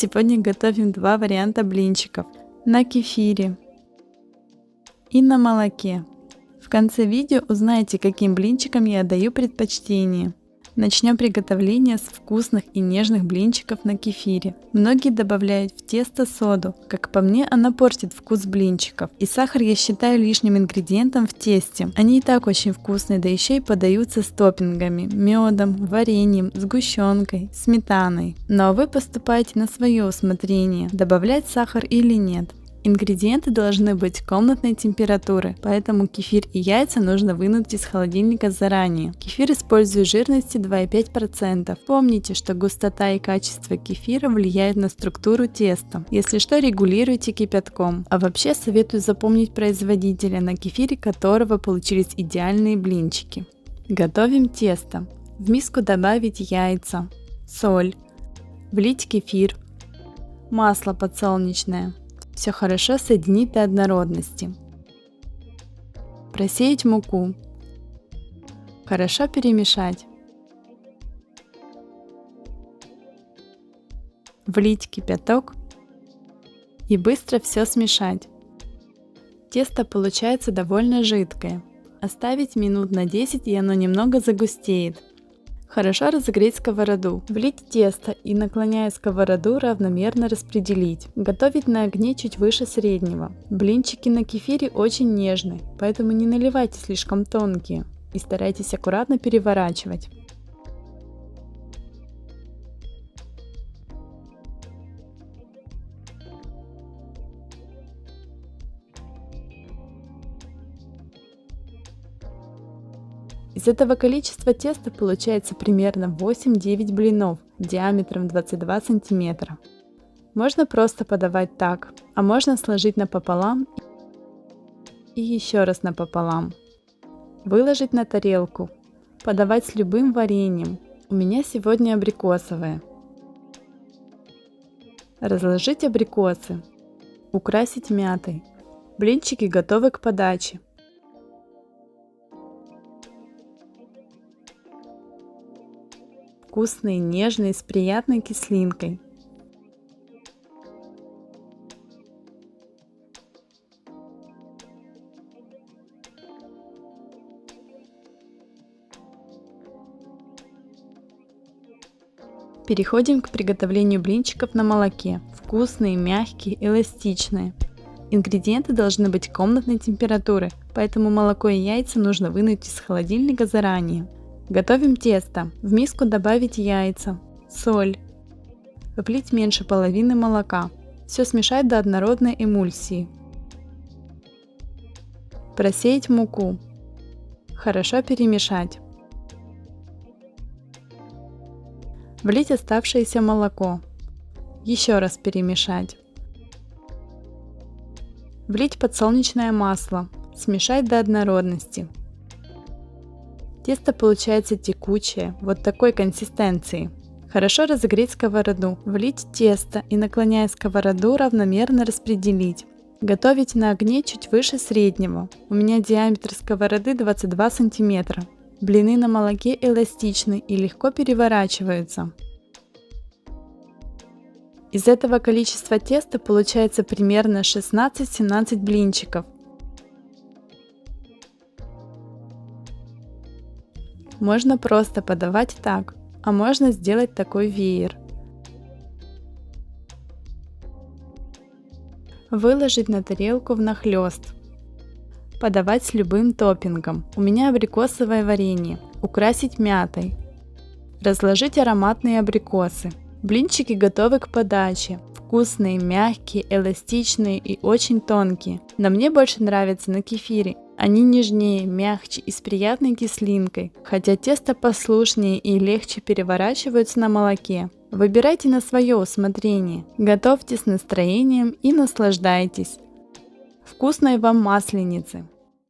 Сегодня готовим два варианта блинчиков на кефире и на молоке. В конце видео узнаете, каким блинчикам я отдаю предпочтение. Начнем приготовление с вкусных и нежных блинчиков на кефире. Многие добавляют в тесто соду. Как по мне, она портит вкус блинчиков. И сахар я считаю лишним ингредиентом в тесте. Они и так очень вкусные, да еще и подаются с топпингами: медом, вареньем, сгущенкой, сметаной. Но вы поступаете на свое усмотрение, добавлять сахар или нет. Ингредиенты должны быть комнатной температуры, поэтому кефир и яйца нужно вынуть из холодильника заранее. Кефир использую жирности 2,5%. Помните, что густота и качество кефира влияют на структуру теста. Если что, регулируйте кипятком. А вообще советую запомнить производителя, на кефире которого получились идеальные блинчики. Готовим тесто. В миску добавить яйца, соль, влить кефир, масло подсолнечное. Все хорошо соединить до однородности. Просеять муку. Хорошо перемешать. Влить кипяток и быстро все смешать. Тесто получается довольно жидкое. Оставить минут на 10, и оно немного загустеет. Хорошо разогреть сковороду, влить тесто и, наклоняя сковороду, равномерно распределить. Готовить на огне чуть выше среднего. Блинчики на кефире очень нежные, поэтому не наливайте слишком тонкие и старайтесь аккуратно переворачивать. Из этого количества теста получается примерно 8-9 блинов диаметром 22 см. Можно просто подавать так, а можно сложить напополам и еще раз напополам. Выложить на тарелку. Подавать с любым вареньем. У меня сегодня абрикосовое. Разложить абрикосы. Украсить мятой. Блинчики готовы к подаче. Вкусные, нежные, с приятной кислинкой. Переходим к приготовлению блинчиков на молоке. Вкусные, мягкие, эластичные. Ингредиенты должны быть комнатной температуры, поэтому молоко и яйца нужно вынуть из холодильника заранее. Готовим тесто. В миску добавить яйца, соль, влить меньше половины молока. Все смешать до однородной эмульсии. Просеять муку. Хорошо перемешать. Влить оставшееся молоко. Еще раз перемешать. Влить подсолнечное масло. Смешать до однородности. Тесто получается текучее, вот такой консистенции. Хорошо разогреть сковороду, влить тесто и, наклоняя сковороду, равномерно распределить. Готовить на огне чуть выше среднего. У меня диаметр сковороды 22 см. Блины на молоке эластичны и легко переворачиваются. Из этого количества теста получается примерно 16-17 блинчиков. Можно просто подавать так, а можно сделать такой веер. Выложить на тарелку внахлёст. Подавать с любым топпингом. У меня абрикосовое варенье. Украсить мятой. Разложить ароматные абрикосы. Блинчики готовы к подаче. Вкусные, мягкие, эластичные и очень тонкие. Но мне больше нравятся на кефире. Они нежнее, мягче и с приятной кислинкой, хотя тесто послушнее и легче переворачиваются на молоке. Выбирайте на свое усмотрение. Готовьте с настроением и наслаждайтесь. Вкусной вам масленицы!